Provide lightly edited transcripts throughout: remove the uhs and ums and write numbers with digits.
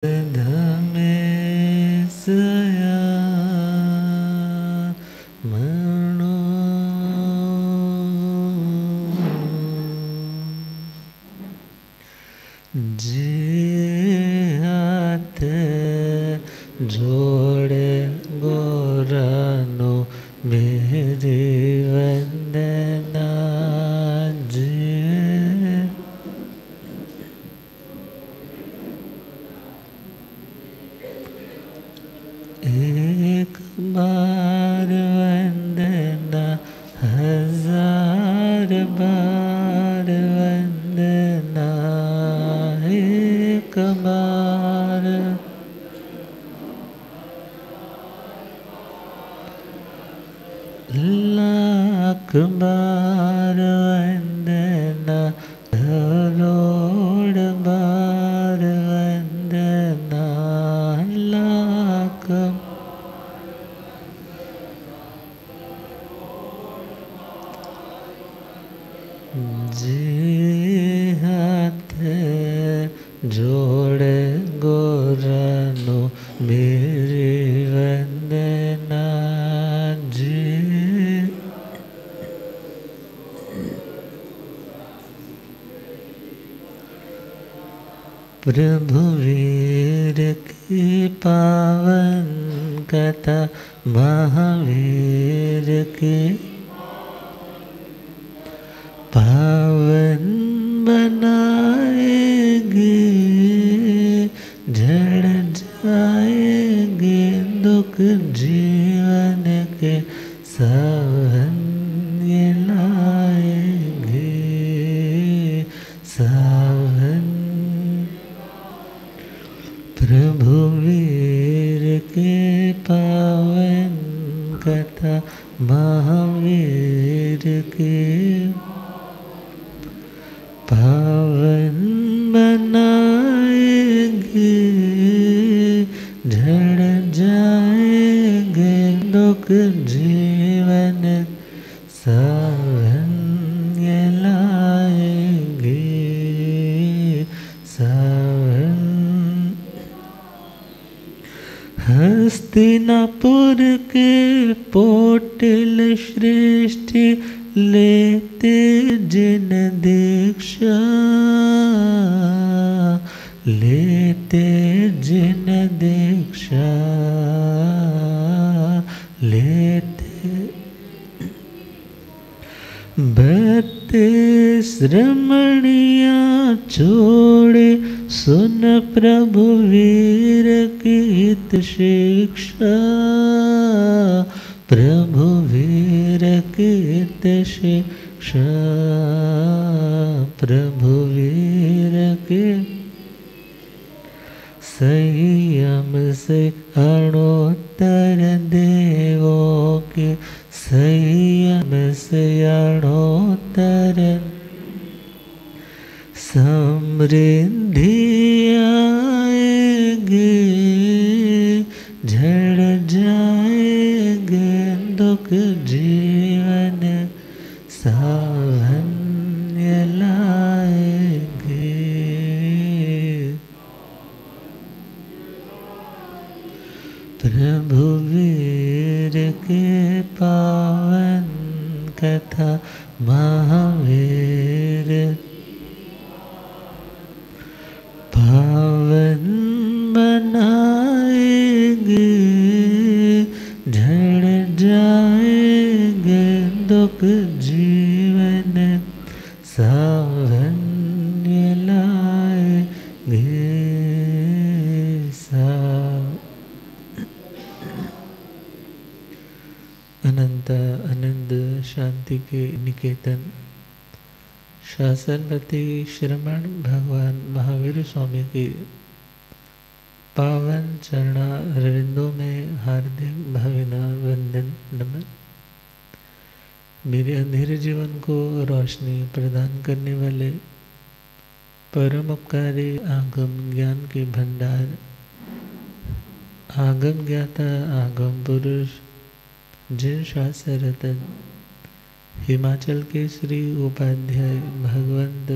धमे सया मनो जे हाथ जोड़े गोरानो मेरी वंदना जे एक बार वंदना हजार बार वंदना एक बार लाख बार वंदना करोड़ बार वंदना लाख जे हाथ जोड़े गोरानो मेरी वंदना जे प्रभु वीर की पावन कथा महावीर की पावन बनाएगी झड़ जाएंगे दुख जीवन के सावन ये लाएंगे सावन प्रभु वीर के पावन कथा महावीर के पावन बनाएंगे झड़ जाएंगे दुख जीवन सावन ये लाएंगे सावन हस्तिनापुर के पोटिल श्रेष्ठ लेते जिन दीक्षा लेते जिन दीक्षा लेते 32 रमणियाँ छोड़े सुन प्रभु वीर की हित शिक्षा प्रभु वीर की हित शिक्षा प्रभु वीर के संयम से अणोत्तर देवों के संयम से अणोत्तर समृद्धि आएगी झड़ जाएंगे दुख जीवन सावन ये लाएंगे प्रभु वीर के पावन कथा महावीर पावन बनाएंगे झड़ जाएंगे दुख जीवन सावन ये लाएंगे अनंत आनंद शांति के निकेतन शासनपति श्रमण भगवान महावीर स्वामी की पावन चरणारविंदों में हार्दिक भावना वंदन नमन। मेरे अंधेरे जीवन को रोशनी प्रदान करने वाले परम उपकारी आगम ज्ञान के भंडार आगम ज्ञाता आगम पुरुष जिन शास्त्र रतन हिमाचल के श्री उपाध्याय भगवंत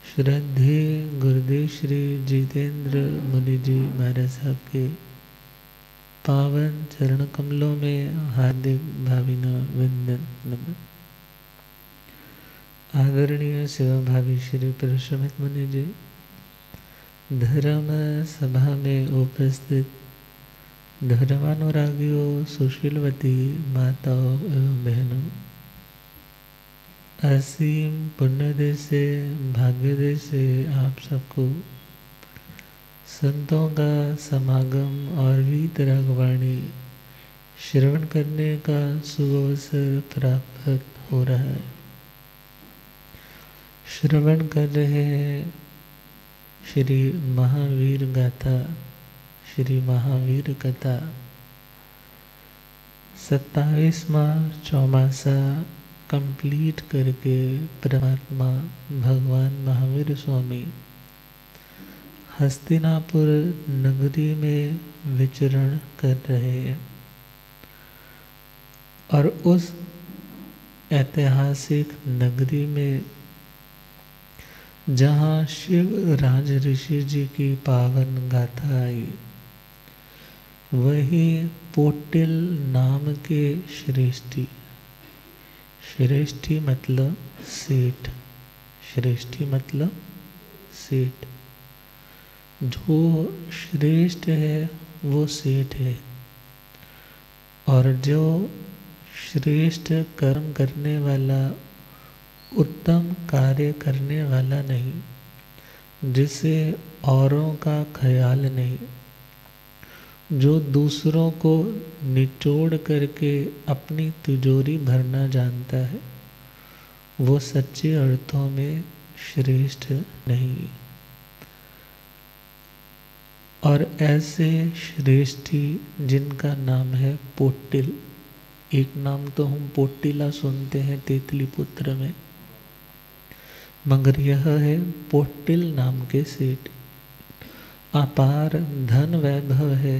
श्रद्धे गुरुदेव श्री जितेंद्र मुनि जी महाराज साहब के पावन चरण कमलों में हार्दिक भावना वंदन नमन। आदरणीय सेवा भावी श्री परशुराम मुनि जी, धर्म सभा में उपस्थित धर्मानुरागियों, सुशीलवती माताओं एवं बहनों, असीम पुण्यदय से भाग्योदय से आप सबको संतों का समागम और वीतरागवाणी श्रवण करने का सुअवसर प्राप्त हो रहा है। श्रवण कर रहे हैं श्री महावीर गाथा, श्री महावीर कथा, 27वां चौमासा कंप्लीट करके परमात्मा भगवान महावीर स्वामी हस्तिनापुर नगरी में विचरण कर रहे हैं और उस ऐतिहासिक नगरी में जहाँ शिव राज ऋषि जी की पावन गाथा आई, वही पोटिल नाम के श्रेष्ठी, श्रेष्ठी मतलब सेठ, श्रेष्ठी मतलब सेठ, जो श्रेष्ठ है वो सेठ है, और जो श्रेष्ठ कर्म करने वाला, उत्तम कार्य करने वाला नहीं, जिसे औरों का ख्याल नहीं, जो दूसरों को निचोड़ करके अपनी तिजोरी भरना जानता है, वो सच्चे अर्थों में श्रेष्ठ नहीं। और ऐसे श्रेष्ठी जिनका नाम है पोटिल, एक नाम तो हम पोटिला सुनते हैं तेतली पुत्र में, मगर यह है पोटिल नाम के सेठ। अपार धन वैभव है,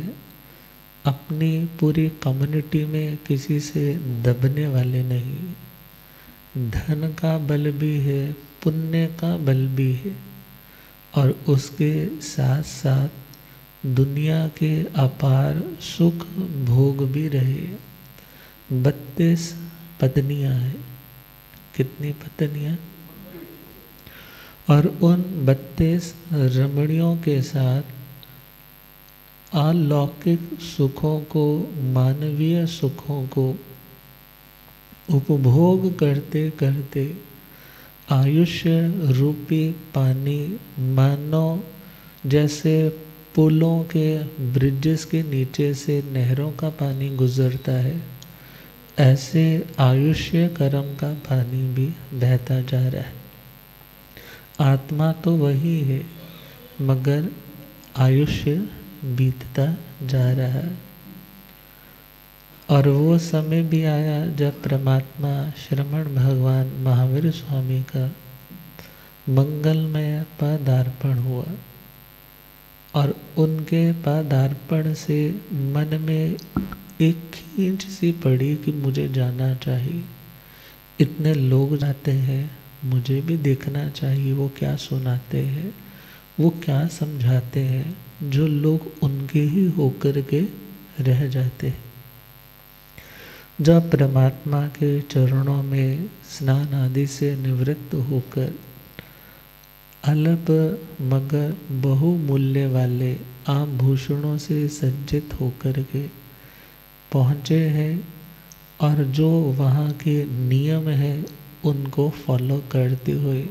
अपनी पूरी कम्युनिटी में किसी से दबने वाले नहीं, धन का बल भी है, पुण्य का बल भी है, और उसके साथ साथ दुनिया के अपार सुख भोग भी रहे। 32 पत्नियां हैं। कितनी पत्नियां? और उन 32 रमणियों के साथ अलौकिक सुखों को, मानवीय सुखों को उपभोग करते करते आयुष्य रूपी पानी मानो जैसे पुलों के, ब्रिजेस के नीचे से नहरों का पानी गुजरता है, ऐसे आयुष्य कर्म का पानी भी बहता जा रहा है। आत्मा तो वही है, मगर आयुष्य बीतता जा रहा है। और वो समय भी आया जब परमात्मा श्रमण भगवान महावीर स्वामी का मंगलमय पदार्पण हुआ, और उनके पदार्पण से मन में एक खींच सी पड़ी कि मुझे जाना चाहिए। इतने लोग जाते हैं, मुझे भी देखना चाहिए वो क्या सुनाते हैं, वो क्या समझाते हैं, जो लोग उनके ही होकर के रह जाते हैं। जब परमात्मा के चरणों में स्नान आदि से निवृत्त होकर अल्प मगर बहुमूल्य वाले आभूषणों से सज्जित होकर के पहुँचे हैं, और जो वहाँ के नियम है उनको फॉलो करते हुए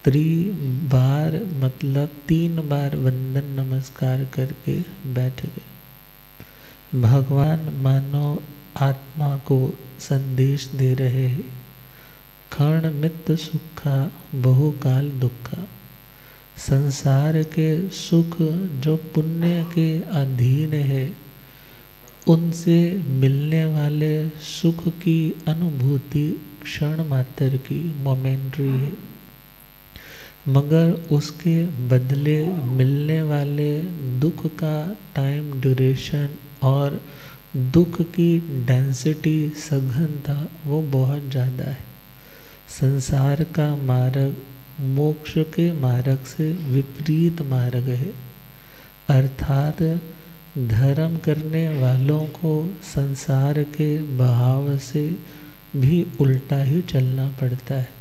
त्रिबार मतलब 3 बार वंदन नमस्कार करके बैठ गए। भगवान मानो आत्मा को संदेश दे रहे हैं, क्षण मित सुखा बहुकाल दुखा। संसार के सुख जो पुण्य के अधीन है, उनसे मिलने वाले सुख की अनुभूति क्षण मात्र की, मोमेंट्री है, मगर उसके बदले मिलने वाले दुख का टाइम ड्यूरेशन और दुख की डेंसिटी, सघनता वो बहुत ज़्यादा है। संसार का मार्ग मोक्ष के मार्ग से विपरीत मार्ग है। अर्थात धर्म करने वालों को संसार के बहाव से भी उल्टा ही चलना पड़ता है।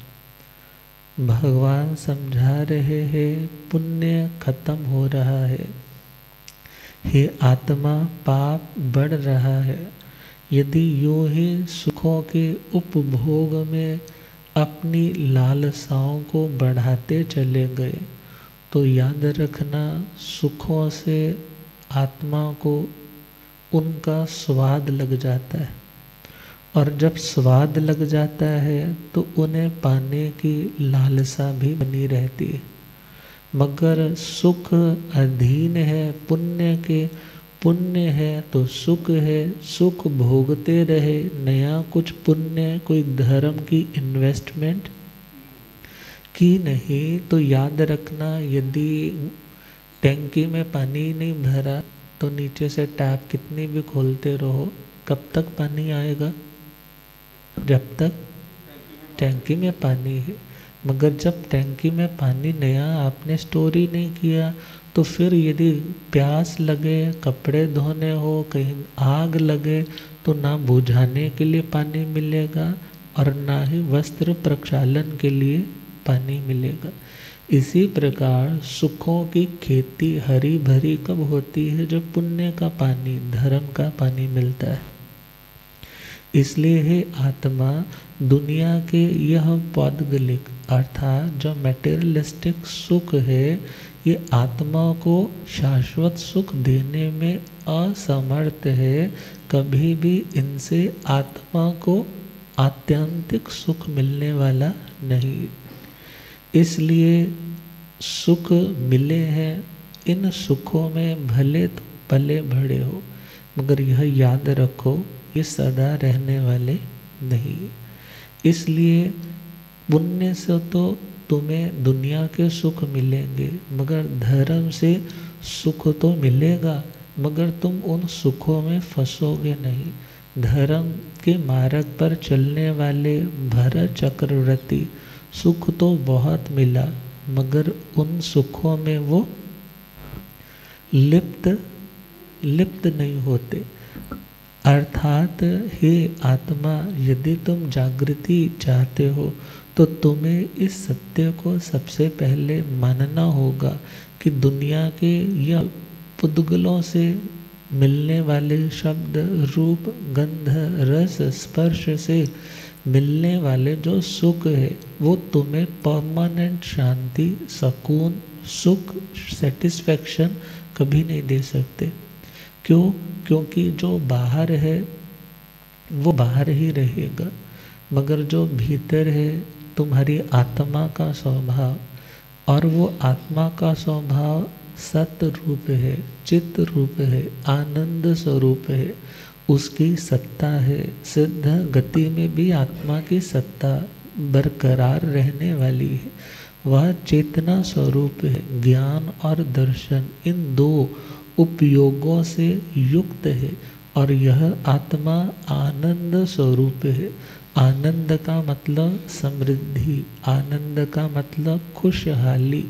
भगवान समझा रहे हैं पुण्य खत्म हो रहा है, हे आत्मा पाप बढ़ रहा है। यदि यूं ही सुखों के उपभोग में अपनी लालसाओं को बढ़ाते चले गए तो याद रखना सुखों से आत्मा को उनका स्वाद लग जाता है, और जब स्वाद लग जाता है तो उन्हें पाने की लालसा भी बनी रहती है। मगर सुख अधीन है पुण्य के, पुण्य है तो सुख है, सुख भोगते रहे, नया कुछ पुण्य कोई धर्म की इन्वेस्टमेंट की नहीं। तो याद रखना यदि टैंकी में पानी नहीं भरा तो नीचे से टैप कितनी भी खोलते रहो, कब तक पानी आएगा? जब तक टैंकी में पानी है। मगर जब टैंकी में पानी नया आपने स्टोर ही नहीं किया तो फिर यदि प्यास लगे, कपड़े धोने हो, कहीं आग लगे तो ना बुझाने के लिए पानी मिलेगा और ना ही वस्त्र प्रक्षालन के लिए पानी मिलेगा। इसी प्रकार सुखों की खेती हरी भरी कब होती है? जब पुण्य का पानी, धर्म का पानी मिलता है। इसलिए हे आत्मा, दुनिया के यह पौद्गलिक अर्थात जो मटेरियलिस्टिक सुख है, ये आत्मा को शाश्वत सुख देने में असमर्थ है। कभी भी इनसे आत्मा को आत्यंतिक सुख मिलने वाला नहीं। इसलिए सुख मिले हैं, इन सुखों में भले तो पले बढ़े हो, मगर यह याद रखो ये सदा रहने वाले नहीं। इसलिए पुण्य से तो तुम्हें दुनिया के सुख मिलेंगे, मगर धर्म से सुख तो मिलेगा, मगर तुम उन सुखों में फंसोगे नहीं। धर्म के मार्ग पर चलने वाले भरत चक्रवर्ती सुख तो बहुत मिला, मगर उन सुखों में वो लिप्त नहीं होते। अर्थात हे आत्मा, यदि तुम जागृति चाहते हो तो तुम्हें इस सत्य को सबसे पहले मानना होगा कि दुनिया के या पुद्गलों से मिलने वाले शब्द, रूप, गंध, रस, स्पर्श से मिलने वाले जो सुख है वो तुम्हें परमानेंट शांति, सुकून, सुख, सेटिस्फैक्शन कभी नहीं दे सकते। क्यों? क्योंकि जो बाहर है वो बाहर ही रहेगा, मगर जो भीतर है तुम्हारी आत्मा का स्वभाव, और वो आत्मा का स्वभाव सत रूप है, चित्त रूप है, आनंद स्वरूप है, उसकी सत्ता है। सिद्ध गति में भी आत्मा की सत्ता बरकरार रहने वाली है। वह चेतना स्वरूप है। ज्ञान और दर्शन इन दो उपयोगों से युक्त है, और यह आत्मा आनंद स्वरूप है। आनंद का मतलब समृद्धि, आनंद का मतलब खुशहाली।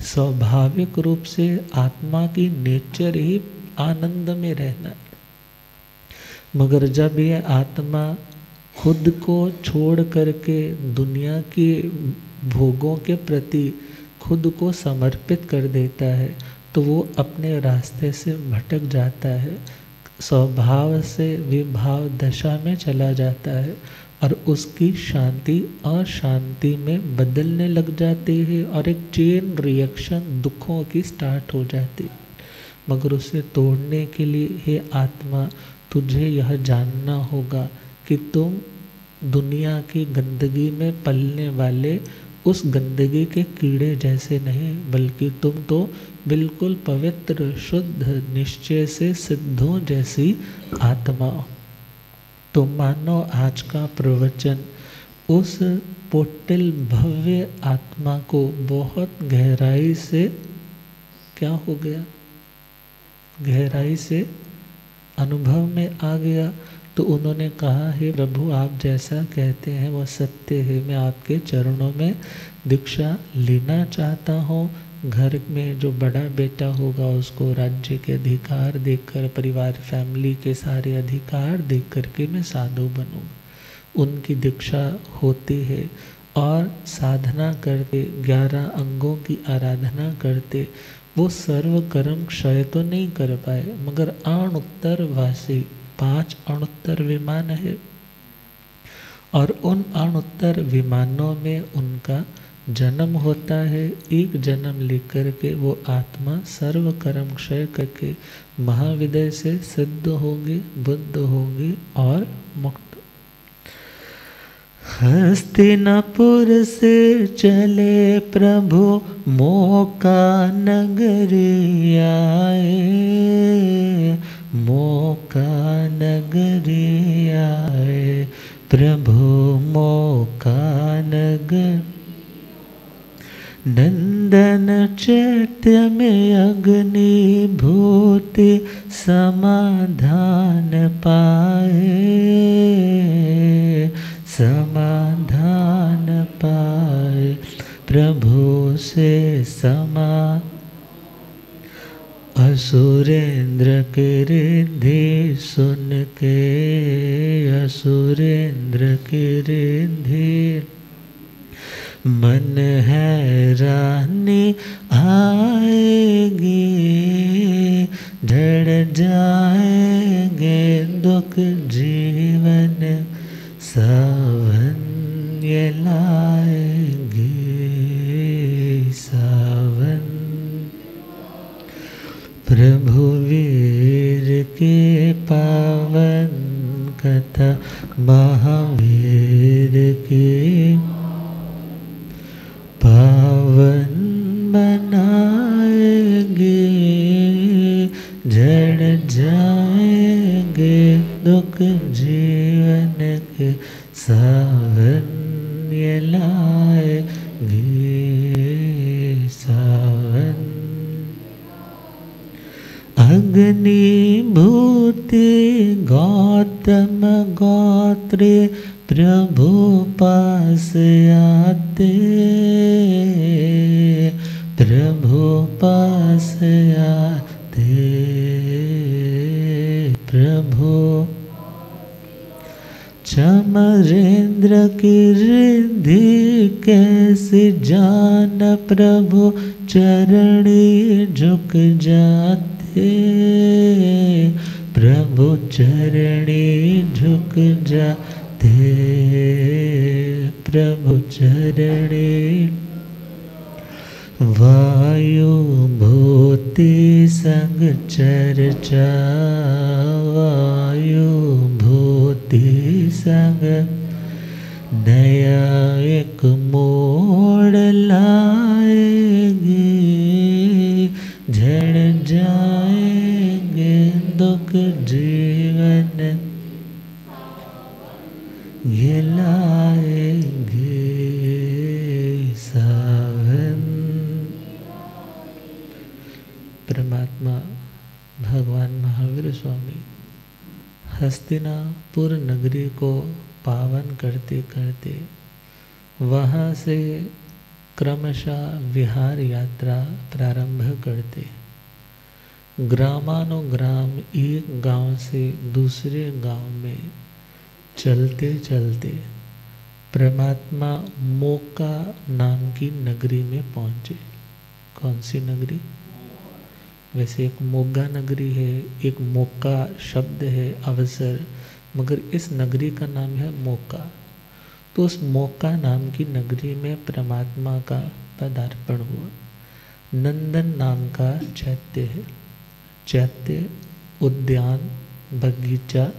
स्वाभाविक रूप से आत्मा की नेचर ही आनंद में रहना। मगर जब यह आत्मा खुद को छोड़ करके दुनिया के भोगों के प्रति खुद को समर्पित कर देता है तो वो अपने रास्ते से भटक जाता है, स्वभाव से विभाव दशा में चला जाता है, और उसकी शांति अशांति में बदलने लग जाती है, और एक चेन रिएक्शन दुखों की स्टार्ट हो जाती है। मगर उसे तोड़ने के लिए हे आत्मा, तुझे यह जानना होगा कि तुम दुनिया की गंदगी में पलने वाले उस गंदगी के कीड़े जैसे नहीं, बल्कि तुम तो बिल्कुल पवित्र, शुद्ध, निश्चय से सिद्धों जैसी आत्मा। तो मानो आज का प्रवचन उस पोटिल भव्य आत्मा को बहुत गहराई से क्या हो गया, गहराई से अनुभव में आ गया। तो उन्होंने कहा, हे प्रभु आप जैसा कहते हैं वो सत्य है, मैं आपके चरणों में दीक्षा लेना चाहता हूँ। घर में जो बड़ा बेटा होगा उसको राज्य के अधिकार देकर, परिवार फैमिली के सारे अधिकार देख करके मैं साधु बनूँगा। उनकी दीक्षा होती है और साधना करते, 11 अंगों की आराधना करते, वो सर्व कर्म क्षय तो नहीं कर पाए, मगर अणुत्तरवासी 5 अणुत्तर विमान है और उन अणुत्तर विमानों में उनका जन्म होता है। एक जन्म लेकर के वो आत्मा सर्व कर्म क्षय करके महाविदय से सिद्ध होगी, बुद्ध होगी और मुक्त। हस्तिनापुर से चले प्रभु मोका नगरी आए, मोका नगरी आए, प्रभु मोका नगर। नंदन चैत्य में अग्नि भूति समाधान पाए, समाधान पाए, प्रभु से समा। असुरेंद्र की रिद्धि सुन के, असुरेंद्र की रिद्धि मन हैरानी आएगी, ढड़ जाएंगे दुख जीवन, सावन ये लाएंगे, सावन। प्रभु वीर के पावन कथा, महावीर की पावन बनाएंगे, झड़ जाएंगे दुख जीवन के, सावन ये लाएंगे, सावन। अग्नि भूति गौतम गोत्र प्रभु पास आते, प्रभु पास आते, प्रभु। चमरेंद्र की रिद्धि कैसे जान, प्रभु चरणी झुक जाते, प्रभु चरणी झुक जाते, प्रभु चरणी। वायु भूति संग चर्चा, वायु भूति संग नया एक मोड़ लाएगी, झड़ जाएंगे दुख जीवन ये लाएंगे, सावन। परमात्मा भगवान महावीर स्वामी हस्तिनापुर नगरी को पावन करते करते वहाँ से क्रमशः विहार यात्रा प्रारंभ करते। ग्रामानुग्राम एक गांव से दूसरे गांव में चलते चलते परमात्मा मोका नाम की नगरी में पहुँचे। कौन सी नगरी? वैसे एक मोगा नगरी है, एक मोका शब्द है अवसर, मगर इस नगरी का नाम है मोका। तो उस मोका नाम की नगरी में परमात्मा का पदार्पण हुआ। नंदन नाम का चैत्य है, चैत्य उद्यान बगीचा।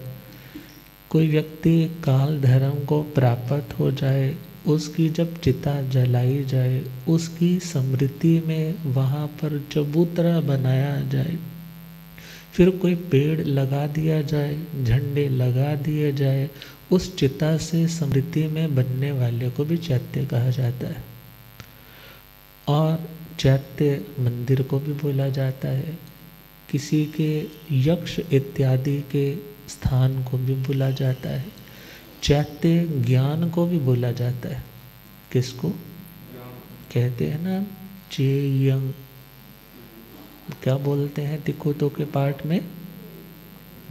कोई व्यक्ति काल धर्म को प्राप्त हो जाए, उसकी जब चिता जलाई जाए, उसकी स्मृति में वहाँ पर चबूतरा बनाया जाए, फिर कोई पेड़ लगा दिया जाए, झंडे लगा दिए जाए, उस चिता से स्मृति में बनने वाले को भी चैत्य कहा जाता है। और चैत्य मंदिर को भी बोला जाता है किसी के यक्ष इत्यादि के स्थान को भी बोला जाता है। चैत्य ज्ञान को भी बोला जाता है। किसको कहते हैं ना, चेयं, क्या बोलते हैं तिकोतो के पाठ में,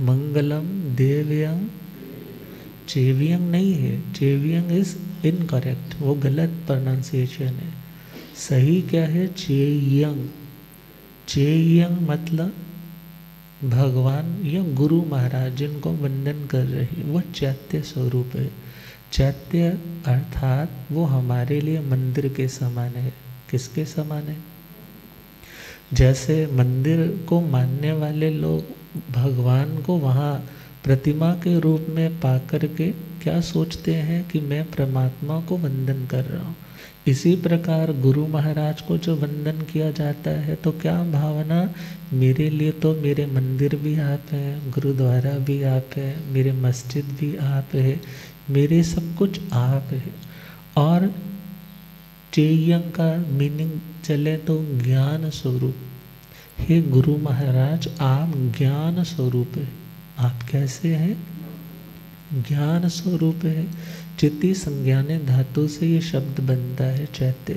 मंगलम देव्यं, चेवियंग नहीं है, चेवियंग इज इनकरेक्ट, वो गलत प्रोनाउंसिएशन है। सही क्या है, चेयंग। चेयंग मतलब भगवान या गुरु महाराज जिनको वंदन कर रहे, वो चैत्य स्वरूप है। चैत्य अर्थात वो हमारे लिए मंदिर के समान है। किसके समान है? जैसे मंदिर को मानने वाले लोग भगवान को वहाँ प्रतिमा के रूप में पा कर के क्या सोचते हैं कि मैं परमात्मा को वंदन कर रहा हूँ। इसी प्रकार गुरु महाराज को जो वंदन किया जाता है तो क्या भावना, मेरे लिए तो मेरे मंदिर भी आप हैं, गुरुद्वारा भी आप हैं, मेरे मस्जिद भी आप है, मेरे सब कुछ आप है। और चेयं का मीनिंग चले तो ज्ञान स्वरूप। हे गुरु महाराज, आप ज्ञान स्वरूप है। आप कैसे हैं? ज्ञान स्वरूप है। चिति संज्ञाने धातु से ये शब्द बनता है चैत्य,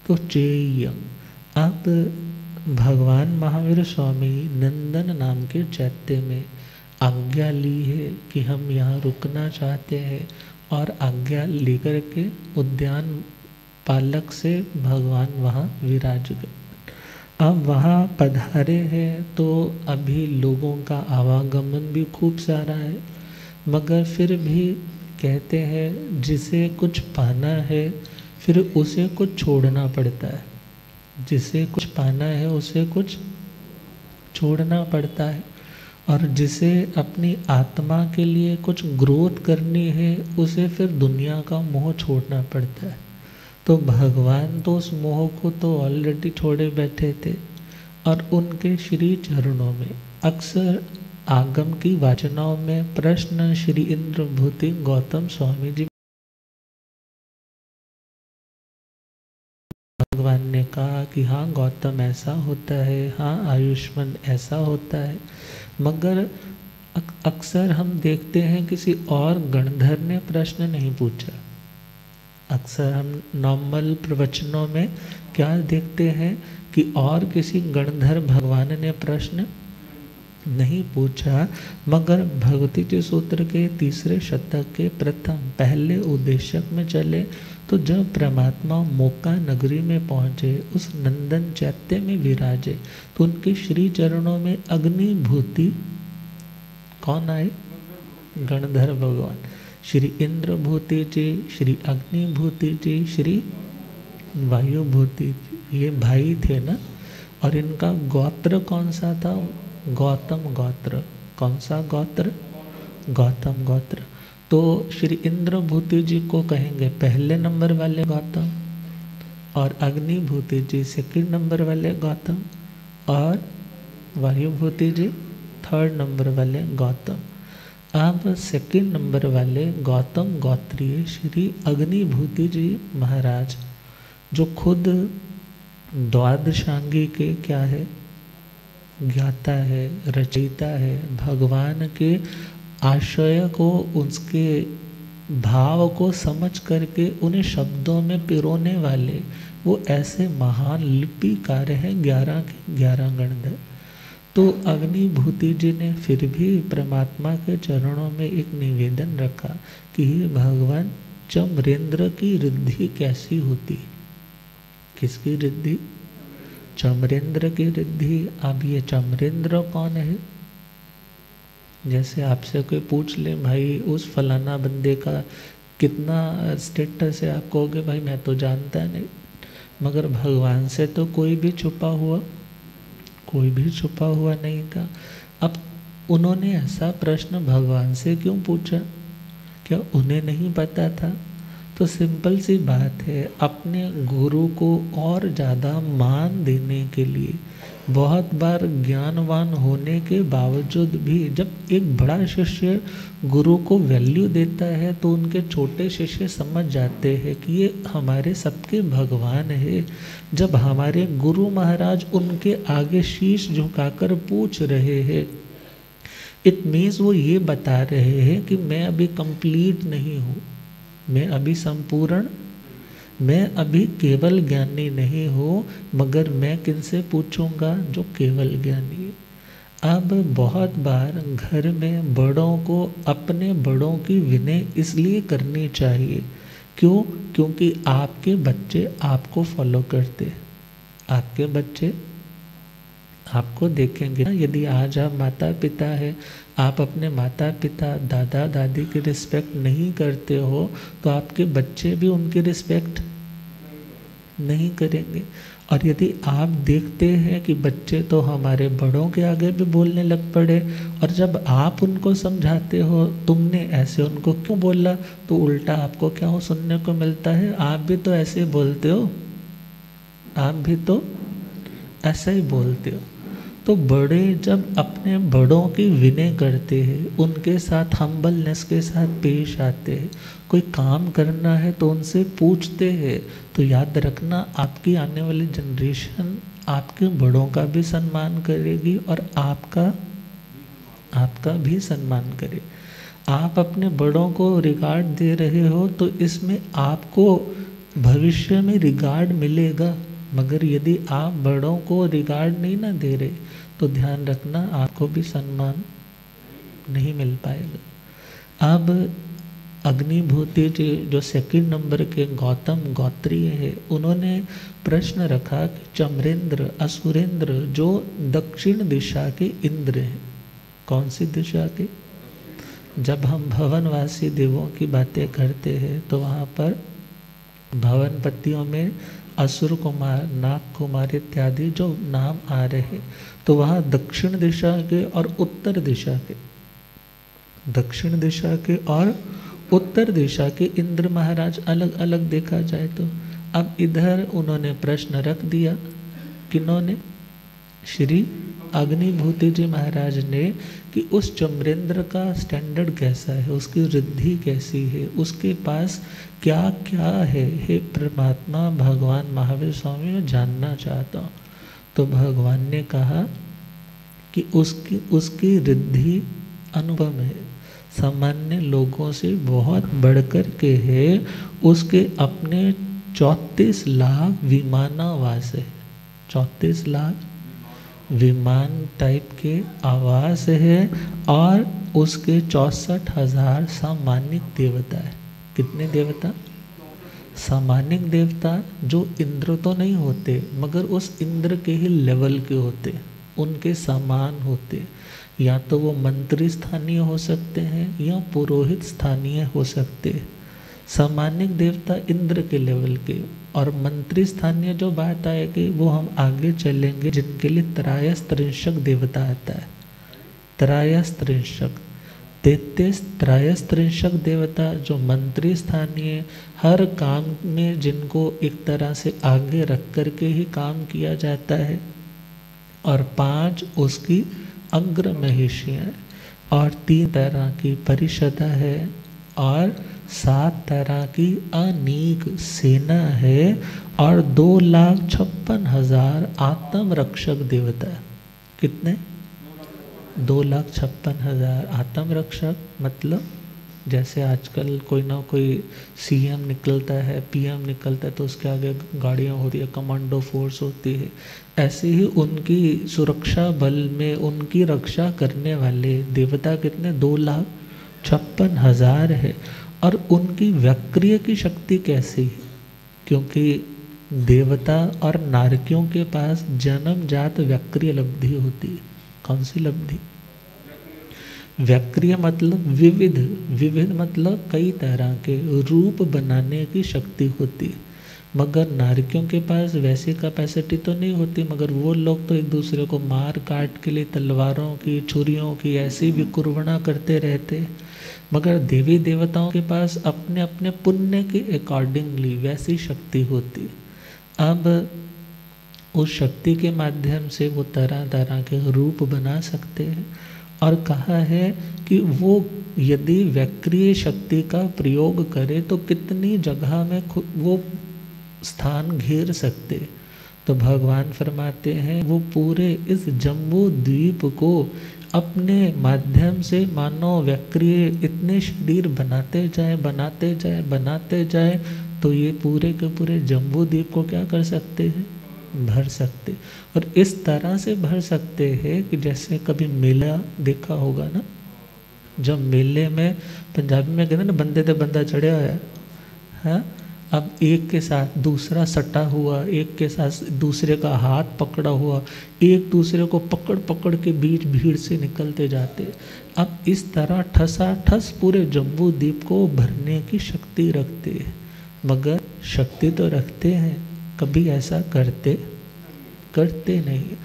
तो चेयं। अब भगवान महावीर स्वामी नंदन नाम के चैत्य में आज्ञा ली है कि हम यहाँ रुकना चाहते हैं, और आज्ञा लेकर के उद्यान पालक से भगवान वहाँ विराज गए। अब वहाँ पधारे हैं तो अभी लोगों का आवागमन भी खूब सारा है, मगर फिर भी कहते हैं जिसे कुछ पाना है फिर उसे कुछ छोड़ना पड़ता है। जिसे कुछ पाना है उसे कुछ छोड़ना पड़ता है, और जिसे अपनी आत्मा के लिए कुछ ग्रोथ करनी है उसे फिर दुनिया का मोह छोड़ना पड़ता है। तो भगवान तो उस मोह को तो ऑलरेडी छोड़े बैठे थे, और उनके श्री चरणों में अक्सर आगम की वाचनाओं में प्रश्न श्री इंद्रभूति गौतम स्वामी जी भगवान ने कहा कि हाँ गौतम ऐसा होता है, हाँ आयुष्मान ऐसा होता है। मगर अक्सर हम देखते हैं किसी और गणधर ने प्रश्न नहीं पूछा। अक्सर हम नॉर्मल प्रवचनों में क्या देखते हैं कि और किसी गणधर भगवान ने प्रश्न नहीं पूछा, मगर भगवती जी सूत्र के तीसरे शतक के पहले उद्देशक में चले तो जब परमात्मा मोका नगरी में पहुँचे, उस नंदन चैत्य में विराजे, तो उनके श्री चरणों में अग्निभूति कौन आए? गणधर भगवान। श्री इंद्रभूति जी, श्री अग्निभूति जी, श्री वायुभूति जी, ये भाई थे ना। और इनका गोत्र कौन सा था? गौतम गोत्र। कौन सा गोत्र? गौतम गोत्र। तो श्री इंद्रभूति जी को कहेंगे पहले नंबर वाले गौतम, और अग्निभूति जी सेकंड नंबर वाले गौतम, और वायुभूति जी थर्ड नंबर वाले गौतम। अब सेकंड नंबर वाले गौतम गोत्रीय श्री अग्निभूति जी महाराज, जो खुद द्वादशांगी के क्या है? ज्ञाता है, रचयिता है। भगवान के आशय को, उसके भाव को समझ करके उन्हें शब्दों में पिरोने वाले वो ऐसे महान लिपिकार हैं, 11 के 11 गणधर। तो अग्निभूति जी ने फिर भी परमात्मा के चरणों में एक निवेदन रखा कि हे भगवान, चमरेंद्र की रिद्धि कैसी होती? किसकी रिद्धि? चमरेंद्र की रिद्धि। अब ये चमरेंद्र कौन है? जैसे आपसे कोई पूछ ले, भाई उस फलाना बंदे का कितना स्टेटस है, आप कहोगे भाई मैं तो जानता नहीं। मगर भगवान से तो कोई भी छुपा हुआ नहीं था। अब उन्होंने ऐसा प्रश्न भगवान से क्यों पूछा? क्या उन्हें नहीं पता था? तो सिंपल सी बात है, अपने गुरु को और ज़्यादा मान देने के लिए बहुत बार ज्ञानवान होने के बावजूद भी जब एक बड़ा शिष्य गुरु को वैल्यू देता है तो उनके छोटे शिष्य समझ जाते हैं कि ये हमारे सबके भगवान है। जब हमारे गुरु महाराज उनके आगे शीश झुकाकर पूछ रहे हैं, इट मीन्स वो ये बता रहे हैं कि मैं अभी कंप्लीट नहीं हूँ, मैं अभी संपूर्ण, मैं अभी केवल ज्ञानी नहीं हूँ, मगर मैं किनसे पूछूंगा? जो केवल ज्ञानी है। अब बहुत बार घर में बड़ों को अपने बड़ों की विनय इसलिए करनी चाहिए, क्यों? क्योंकि आपके बच्चे आपको फॉलो करते हैं, आपके बच्चे आपको देखेंगे ना। यदि आज आप माता पिता है, आप अपने माता पिता दादा दादी की रिस्पेक्ट नहीं करते हो तो आपके बच्चे भी उनकी रिस्पेक्ट नहीं करेंगे। और यदि आप देखते हैं कि बच्चे तो हमारे बड़ों के आगे भी बोलने लग पड़े, और जब आप उनको समझाते हो तुमने ऐसे उनको क्यों बोला, तो उल्टा आपको क्या हो सुनने को मिलता है? आप भी तो ऐसे बोलते हो, आप भी तो ऐसा ही बोलते हो। तो बड़े जब अपने बड़ों की विनय करते हैं, उनके साथ हम्बलनेस के साथ पेश आते हैं, कोई काम करना है तो उनसे पूछते हैं, तो याद रखना आपकी आने वाली जनरेशन आपके बड़ों का भी सम्मान करेगी और आपका भी सम्मान करे। आप अपने बड़ों को रिगार्ड दे रहे हो तो इसमें आपको भविष्य में रिगार्ड मिलेगा, मगर यदि आप बड़ों को रिगार्ड नहीं ना दे रहे तो ध्यान रखना आपको भी सम्मान नहीं मिल पाएगा। अब अग्निभूति जी जो सेकंड नंबर के गौतम गोत्रीय है, उन्होंने प्रश्न रखा कि चमरेंद्र असुरेंद्र जो दक्षिण दिशा के इंद्र हैं, कौन सी दिशा के? जब हम भवनवासी देवों की बातें करते हैं तो वहाँ पर भवनपतियों में असुर कुमार, नाग कुमार इत्यादि जो नाम आ रहे, तो वहाँ दक्षिण दिशा के और उत्तर दिशा के, दक्षिण दिशा के और उत्तर दिशा के इंद्र महाराज अलग अलग देखा जाए तो। अब इधर उन्होंने प्रश्न रख दिया, किन्होंने? श्री अग्निभूति जी महाराज ने, कि उस चमरेंद्र का स्टैंडर्ड कैसा है, उसकी रिद्धि कैसी है, उसके पास क्या क्या है, हे परमात्मा भगवान महावीर स्वामी मैं जानना चाहता हूँ। तो भगवान ने कहा कि उसकी रिद्धि अनुपम है, सामान्य लोगों से बहुत बढ़कर के है, उसके अपने 34 लाख विमानावास है, 34 लाख विमान टाइप के आवास है, और उसके 64,000 सामानिक देवता है। कितने देवता? सामानिक देवता, जो इंद्र तो नहीं होते मगर उस इंद्र के ही लेवल के होते, उनके समान होते। या तो वो मंत्री स्थानीय हो सकते हैं या पुरोहित स्थानीय हो सकते हैं। सामानिक देवता इंद्र के लेवल के, और मंत्री स्थानीय जो बात आएगी वो हम आगे चलेंगे, जिनके लिए त्रयस्त्रिंशक देवता आता है। त्रयस्त्रिंशक 33 त्रयस्त्रिंशक देवता जो मंत्री स्थानीय, हर काम में जिनको एक तरह से आगे रख कर के ही काम किया जाता है, और 5 उसकी अग्र महिषियाँ, और 3 तरह की परिषदा है, और 7 तरह की अनेक सेना है, और 2,56,000 आत्म रक्षक देवता है। कितने? 2,56,000 आत्म रक्षक। मतलब जैसे आजकल कोई ना कोई सीएम निकलता है, पीएम निकलता है, तो उसके आगे गाड़ियाँ होती है, कमांडो फोर्स होती है, ऐसे ही उनकी सुरक्षा बल में उनकी रक्षा करने वाले देवता कितने? 2,56,000 है। और उनकी व्याक्रिय की शक्ति कैसी है? क्योंकि देवता और नारकियों के पास जन्मजात व्याक्रिय लब्धि होती है। कौन सी लब्धि? व्याक्रिय मतलब विविध, विविध मतलब कई तरह के रूप बनाने की शक्ति होती है। मगर नारकियों के पास वैसी कैपेसिटी तो नहीं होती, मगर वो लोग तो एक दूसरे को मार काट के लिए तलवारों की, छुरियों की ऐसी भी कुर्बाना करते रहते। मगर देवी देवताओं के पास अपने अपने पुण्य के अकॉर्डिंगली वैसी शक्ति होती। अब उस शक्ति के माध्यम से वो तरह तरह के रूप बना सकते हैं। और कहा है कि वो यदि वक्रीय शक्ति का प्रयोग करे तो कितनी जगह में वो स्थान घेर सकते। तो भगवान फरमाते हैं वो पूरे इस जम्बू द्वीप को अपने माध्यम से मानो वक्रीय इतने शरीर बनाते जाए बनाते जाए बनाते जाए, तो ये पूरे के पूरे जम्बू द्वीप को क्या कर सकते हैं, भर सकते। और इस तरह से भर सकते हैं कि जैसे कभी मेला देखा होगा ना, जब मेले में पंजाबी में कहते हैं ना बंदे ते बंदा चढ़िया है, हाँ, अब एक के साथ दूसरा सटा हुआ, एक के साथ दूसरे का हाथ पकड़ा हुआ, एक दूसरे को पकड़ पकड़ के बीच भीड़ से निकलते जाते। अब इस तरह ठसा ठस पूरे जम्बू द्वीप को भरने की शक्ति रखते हैं। मगर शक्ति तो रखते हैं, कभी ऐसा करते नहीं।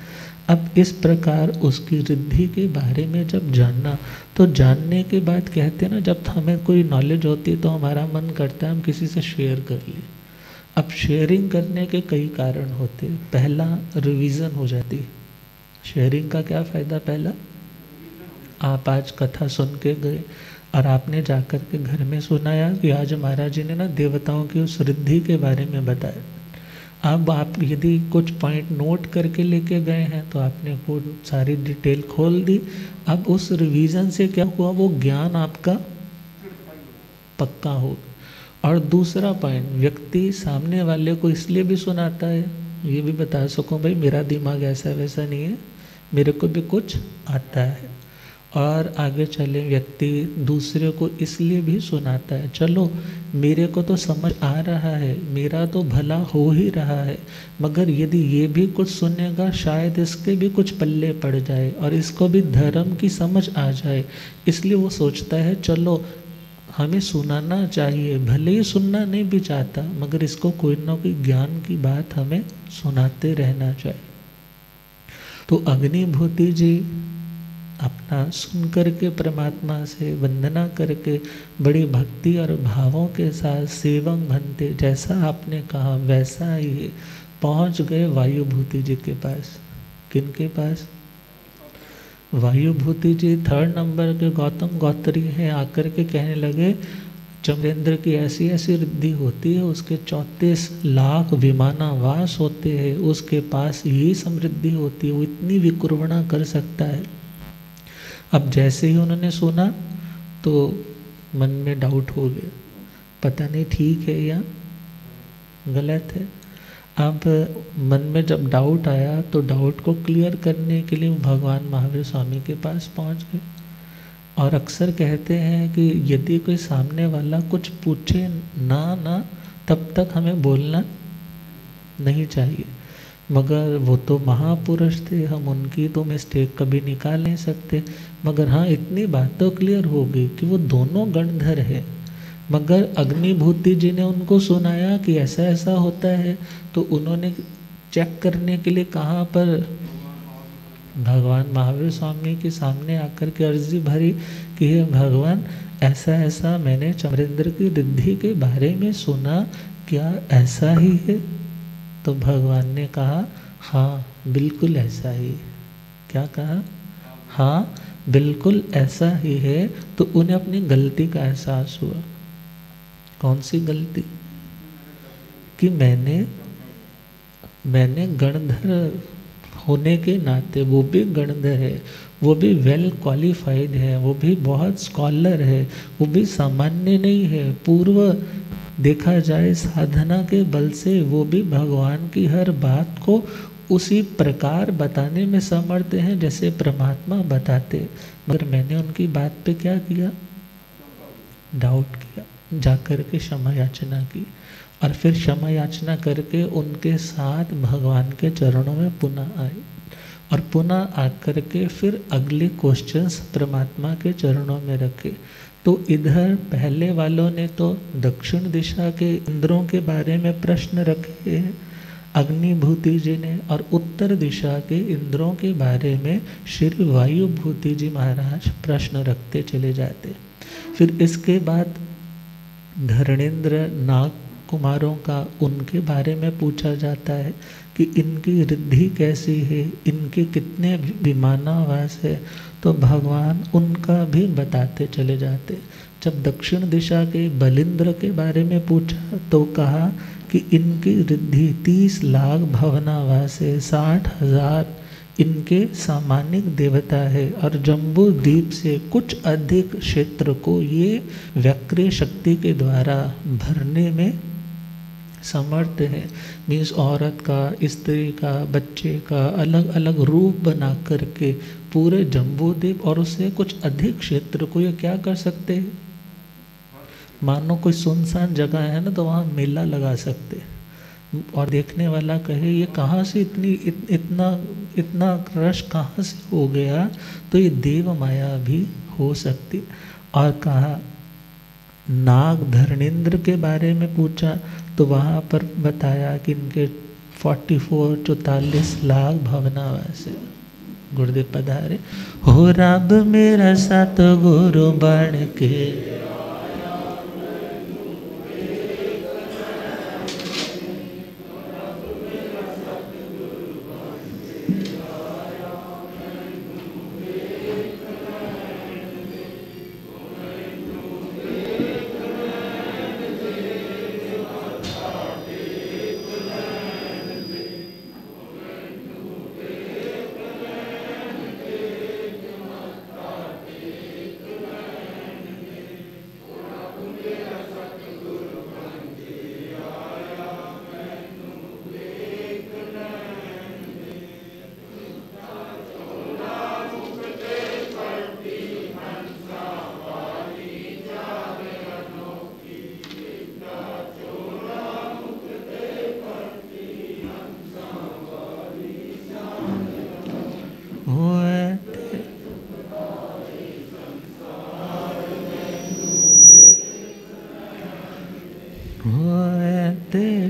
अब इस प्रकार उसकी रिद्धि के बारे में जब जानना, तो जानने के बाद कहते हैं ना, जब हमें कोई नॉलेज होती है तो हमारा मन करता है हम किसी से शेयर कर लें। अब शेयरिंग करने के कई कारण होते हैं। पहला, रिवीजन हो जाती। शेयरिंग का क्या फ़ायदा? पहला, आप आज कथा सुन के गए और आपने जाकर के घर में सुनाया कि आज महाराज जी ने ना देवताओं की उस रिद्धि के बारे में बताया। अब आप यदि कुछ पॉइंट नोट करके लेके गए हैं तो आपने वो सारी डिटेल खोल दी। अब उस रिवीजन से क्या हुआ, वो ज्ञान आपका पक्का हो। और दूसरा पॉइंट, व्यक्ति सामने वाले को इसलिए भी सुनाता है, ये भी बता सको भाई मेरा दिमाग ऐसा वैसा नहीं है, मेरे को भी कुछ आता है। और आगे चले, व्यक्ति दूसरे को इसलिए भी सुनाता है, चलो मेरे को तो समझ आ रहा है, मेरा तो भला हो ही रहा है, मगर यदि ये भी कुछ सुनेगा शायद इसके भी कुछ पल्ले पड़ जाए और इसको भी धर्म की समझ आ जाए। इसलिए वो सोचता है चलो हमें सुनाना चाहिए, भले ही सुनना नहीं भी चाहता, मगर इसको कोई ना कोई ज्ञान की बात हमें सुनाते रहना चाहिए। तो अग्निभूति जी अपना सुन करके परमात्मा से वंदना करके बड़ी भक्ति और भावों के साथ सेवक बनते, जैसा आपने कहा वैसा ही पहुंच गए वायुभूति जी के पास। किन के पास? वायुभूति जी 3rd नंबर के गौतम गौत्री हैं। आकर के कहने लगे चमरेंद्र की ऐसी ऐसी रिद्धि होती है, उसके 34 लाख विमानावास होते हैं, उसके पास ये समृद्धि होती है, वो इतनी विकुर्बणा कर सकता है। अब जैसे ही उन्होंने सुना तो मन में डाउट हो गया, पता नहीं ठीक है या गलत है। अब मन में जब डाउट आया तो डाउट को क्लियर करने के लिए भगवान महावीर स्वामी के पास पहुंच गए। और अक्सर कहते हैं कि यदि कोई सामने वाला कुछ पूछे ना तब तक हमें बोलना नहीं चाहिए। मगर वो तो महापुरुष थे, हम उनकी तो मिस्टेक कभी निकाल नहीं सकते। मगर हाँ, इतनी बात तो क्लियर हो गई कि वो दोनों गणधर है। मगर अग्निभूति जी ने उनको सुनाया कि ऐसा ऐसा होता है, तो उन्होंने चेक करने के लिए कहाँ पर भगवान महावीर स्वामी के सामने आकर के अर्जी भरी कि हे भगवान, ऐसा ऐसा मैंने चमरेंद्र की रिद्धि के बारे में सुना, क्या ऐसा ही है? तो भगवान ने कहा हाँ बिल्कुल ऐसा ही। क्या कहा? हाँ बिल्कुल ऐसा ही है। तो उन्हें अपनी गलती का एहसास हुआ। कौन सी गलती? कि मैंने गणधर होने के नाते, वो भी गणधर है, वो भी वेल क्वालिफाइड है, वो भी बहुत स्कॉलर है, वो भी सामान्य नहीं है, पूर्व देखा जाए साधना के बल से वो भी भगवान की हर बात को उसी प्रकार बताने में समर्थ हैं जैसे परमात्मा बताते। मगर मैंने उनकी बात पे क्या किया? डाउट किया। जाकर के क्षमा याचना की और फिर क्षमा याचना करके उनके साथ भगवान के चरणों में पुनः आए और पुनः आकर के फिर अगले क्वेश्चंस परमात्मा के चरणों में रखे। तो इधर पहले वालों ने तो दक्षिण दिशा के इंद्रों के बारे में प्रश्न रखे हैं अग्निभूति जी ने, और उत्तर दिशा के इंद्रों के बारे में श्री वायुभूति जी महाराज प्रश्न रखते चले जाते। फिर इसके बाद धरणेन्द्र नाग कुमारों का उनके बारे में पूछा जाता है कि इनकी रिद्धि कैसी है, इनके कितने विमानावास है, तो भगवान उनका भी बताते चले जाते। जब दक्षिण दिशा के बलिंद्र के बारे में पूछा तो कहा कि इनकी रिद्धि 30 लाख भवनावास है, 60,000 इनके सामानिक देवता है, और जम्बू द्वीप से कुछ अधिक क्षेत्र को ये वक्र शक्ति के द्वारा भरने में समर्थ है। मीन्स औरत का, स्त्री का, बच्चे का अलग अलग रूप बना करके पूरे जम्बू द्वीप और उससे कुछ अधिक क्षेत्र को ये क्या कर सकते हैं। मानो कोई सुनसान जगह है ना, तो वहाँ मेला लगा सकते और देखने वाला कहे ये कहाँ से इतना रश कहाँ से हो गया, तो ये देव माया भी हो सकती। और कहा नाग धरणेन्द्र के बारे में पूछा तो वहाँ पर बताया कि इनके 44 लाख भवनावास है। गुरुदेव पधारे। हो रब मेरा सतगुरु बन के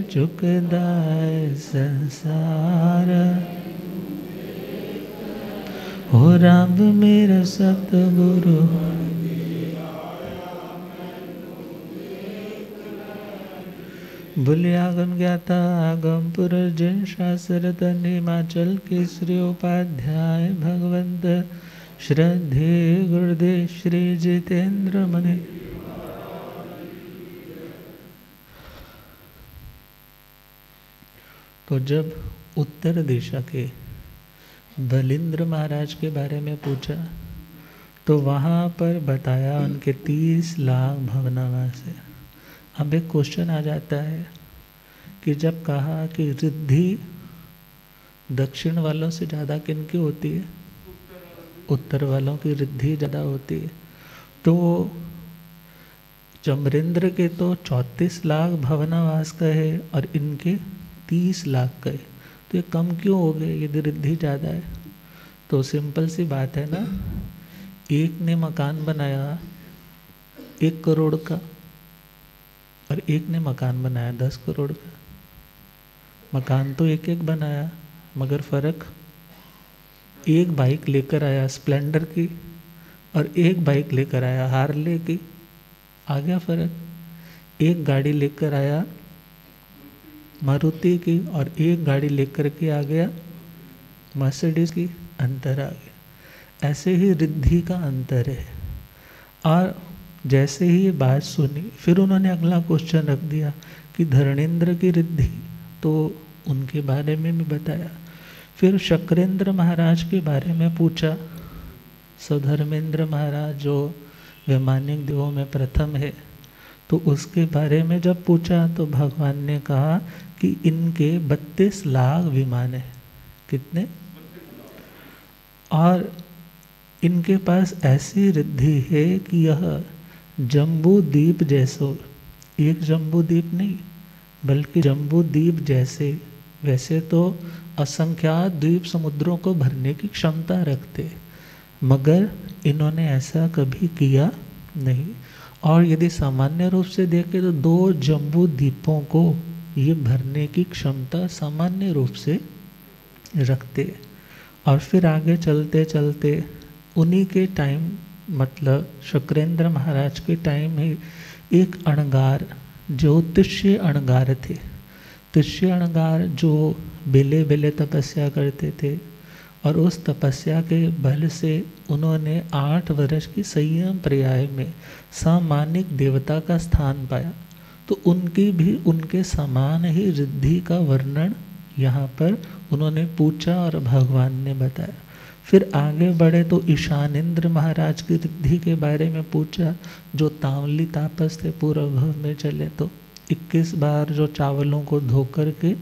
चुकदाय संसार, हो राम मेरा सतगुरु। बुलियागम ज्ञाता आगम पुरुष जिन शास्त्र हिमाचल केसरी उपाध्याय भगवंत श्रद्धे गुरुदेव श्री जितेंद्र मणि। तो जब उत्तर दिशा के बलिंद्र महाराज के बारे में पूछा तो वहाँ पर बताया उनके 30 लाख भवनावास है। अब एक क्वेश्चन आ जाता है कि जब कहा कि रिद्धि दक्षिण वालों से ज़्यादा किनकी होती है, उत्तर वालों की रिद्धि ज़्यादा होती है, तो चमरेंद्र के तो 34 लाख भवनावास का है और इनके 30 लाख का है, तो ये कम क्यों हो गए यदि रिद्धि ज़्यादा है। तो सिंपल सी बात है ना, एक ने मकान बनाया 1 करोड़ का और एक ने मकान बनाया 10 करोड़ का। मकान तो एक एक बनाया, मगर फ़र्क, एक बाइक लेकर आया स्प्लेंडर की और एक बाइक लेकर आया हार्ले की, आ गया फ़र्क। एक गाड़ी लेकर आया मारुति की और एक गाड़ी लेकर के आ गया मर्सिडीज की, अंतर आ गया। ऐसे ही रिद्धि का अंतर है। और जैसे ही ये बात सुनी फिर उन्होंने अगला क्वेश्चन रख दिया कि धरणेन्द्र की रिद्धि, तो उनके बारे में भी बताया। फिर शक्रेंद्र महाराज के बारे में पूछा। सधर्मेंद्र महाराज जो वैमानिक देवों में प्रथम है, तो उसके बारे में जब पूछा तो भगवान ने कहा कि इनके 32 लाख विमान है। कितने? और इनके पास ऐसी रिद्धि है कि यह जम्बू द्वीप जैसो, एक जम्बू द्वीप नहीं बल्कि जम्बू द्वीप जैसे, वैसे तो असंख्यात द्वीप समुद्रों को भरने की क्षमता रखते, मगर इन्होंने ऐसा कभी किया नहीं। और यदि सामान्य रूप से देखें तो 2 जम्बू द्वीपों को ये भरने की क्षमता सामान्य रूप से रखते। और फिर आगे चलते चलते उन्हीं के टाइम, मतलब शुक्रेंद्र महाराज के टाइम ही एक अणगार, जो तिष्य अणगार थे, तिष्य अणगार जो बेले बेले तपस्या करते थे, और उस तपस्या के बल से उन्होंने 8 वर्ष की संयम पर्याय में सामानिक देवता का स्थान पाया। तो उनकी भी उनके समान ही रिद्धि का वर्णन यहाँ पर उन्होंने पूछा और भगवान ने बताया। फिर आगे बढ़े तो ईशानेंद्र महाराज की रिद्धि के बारे में पूछा, जो तांवली तापस थे, पूर्व भव में चले तो 21 बार जो चावलों को धो कर के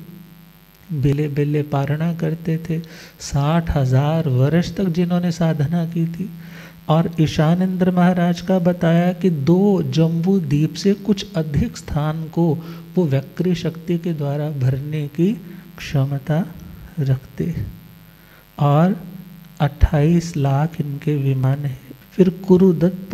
बेले बेले पारणा करते थे, 60,000 वर्ष तक जिन्होंने साधना की थी। और ईशानेंद्र महाराज का बताया कि 2 जम्बू द्वीप से कुछ अधिक स्थान को वो वक्री शक्ति के द्वारा भरने की क्षमता रखते। और 28 लाख इनके विमान है। फिर कुरुदत्त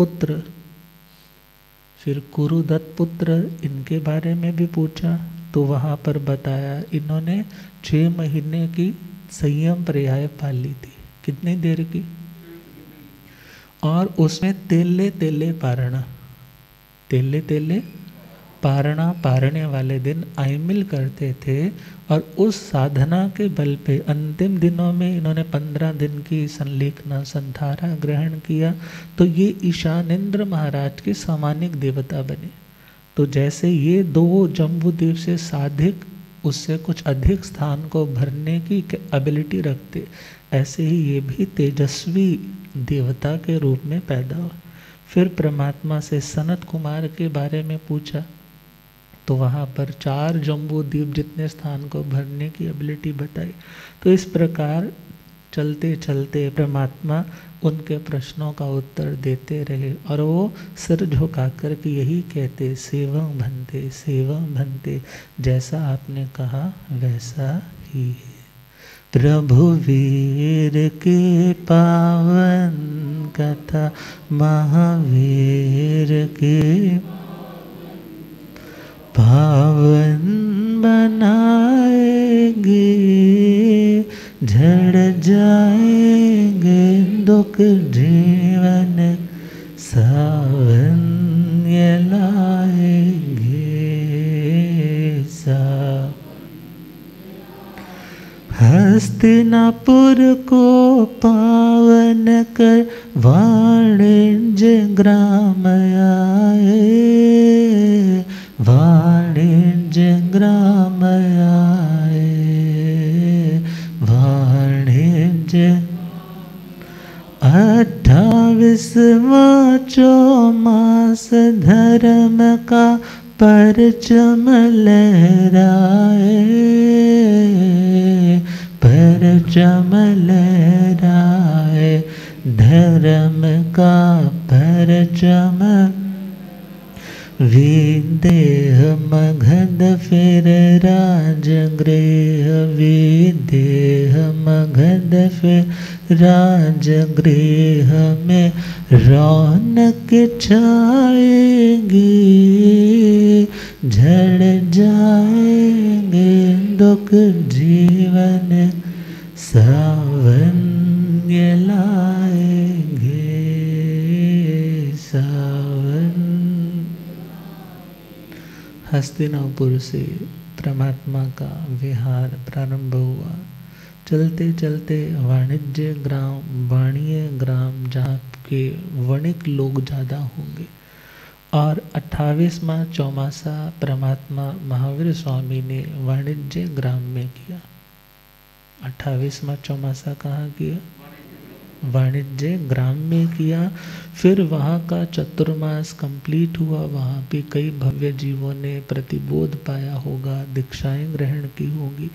पुत्र इनके बारे में भी पूछा, तो वहाँ पर बताया इन्होंने 6 महीने की संयम पर्याय पाली थी। कितनी देर की? और उसमें तेले तेले पारणा पारने वाले दिन आइमिल करते थे। और उस साधना के बल पे अंतिम दिनों में इन्होंने 15 दिन की संलेखना संधारा ग्रहण किया। तो ये ईशानेंद्र महाराज के सामानिक देवता बने। तो जैसे ये 2 जम्बूद्वीप से साधिक, उससे कुछ अधिक स्थान को भरने की एबिलिटी रखते, ऐसे ही ये भी तेजस्वी देवता के रूप में पैदा हुआ। फिर परमात्मा से सनत कुमार के बारे में पूछा, तो वहाँ पर 4 जम्बूद्वीप जितने स्थान को भरने की एबिलिटी बताई। तो इस प्रकार चलते चलते परमात्मा उनके प्रश्नों का उत्तर देते रहे। और वो सिर झुका कर के यही कहते, सेवं भंते, जैसा आपने कहा वैसा ही है। प्रभु वीर के पावन कथा, महावीर के पावन बनाएंगे, झड़ जाएंगे दुख जीवन, सावन ये लाएंगे सा। हस्तिनापुर को पावन कर वाणिज्य ग्राम आए, वाणिज्य ग्राम आए, वाणिज्य 28वां चौमास धर्म का परचम लहराए, परचम लहराए, धर्म का परचम। विदेह मगध फिर राजगृह, विदेह मगध फिर राजगृह में रौनक छाएगी, झड़ जाएंगे दुख जीवन, सावन ये लाएंगे सावन। हस्तिनापुर से परमात्मा का विहार प्रारंभ हुआ। चलते चलते वाणिज्य ग्राम, वाणिज्य ग्राम, जहाँ के वणिक लोग ज़्यादा होंगे। और 28वां चौमासा परमात्मा महावीर स्वामी ने वाणिज्य ग्राम में किया। 28वां चौमासा कहाँ किया? वाणिज्य ग्राम में किया। फिर वहाँ का चतुर्मास कंप्लीट हुआ। वहाँ भी कई भव्य जीवों ने प्रतिबोध पाया होगा, दीक्षाएं ग्रहण की होगी।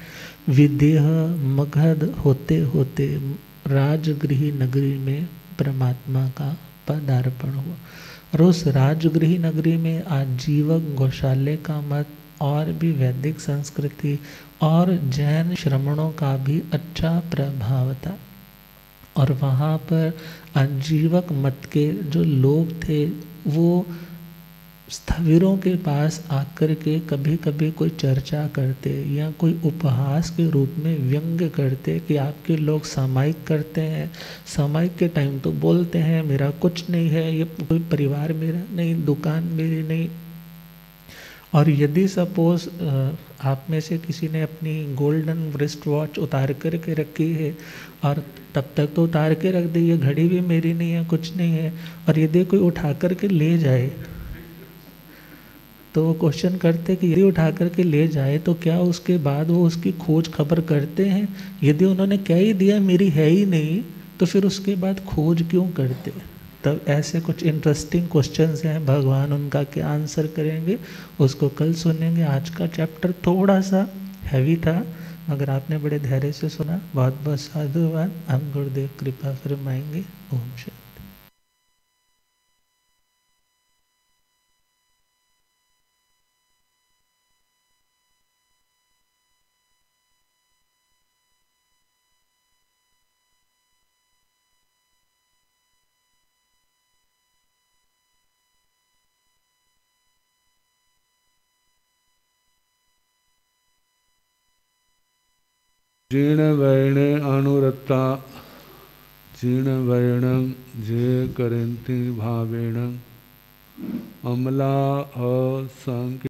विदेह मगध होते होते राजगृह नगरी में परमात्मा का पदार्पण हुआ। और उस राजगृह नगरी में आजीवक गौशाले का मत और भी वैदिक संस्कृति और जैन श्रमणों का भी अच्छा प्रभाव था। और वहाँ पर आजीवक मत के जो लोग थे वो स्थविरों के पास आकर के कभी कभी कोई चर्चा करते या कोई उपहास के रूप में व्यंग्य करते कि आपके लोग सामायिक करते हैं, सामायिक के टाइम तो बोलते हैं मेरा कुछ नहीं है, ये कोई परिवार मेरा नहीं, दुकान मेरी नहीं। और यदि सपोज आप में से किसी ने अपनी गोल्डन रिस्ट वॉच उतार कर के रखी है और तब तक तो उतार के रख दी, ये घड़ी भी मेरी नहीं है, कुछ नहीं है, और यदि कोई उठा कर के ले जाए तो वो क्वेश्चन करते कि यदि उठा करके ले जाए तो क्या उसके बाद वो उसकी खोज खबर करते हैं? यदि उन्होंने कह ही दिया मेरी है ही नहीं तो फिर उसके बाद खोज क्यों करते? तब ऐसे कुछ इंटरेस्टिंग क्वेश्चंस हैं, भगवान उनका क्या आंसर करेंगे उसको कल सुनेंगे। आज का चैप्टर थोड़ा सा हैवी था मगर आपने बड़े धैर्य से सुना, बहुत बहुत साधुवाद। हम गुरुदेव कृपा फरमाएंगे। ओम शांति। जीर्णवर्णे अनुरक्ता जीर्णवर्णं जे करन्ति भावेन अमला असंख्य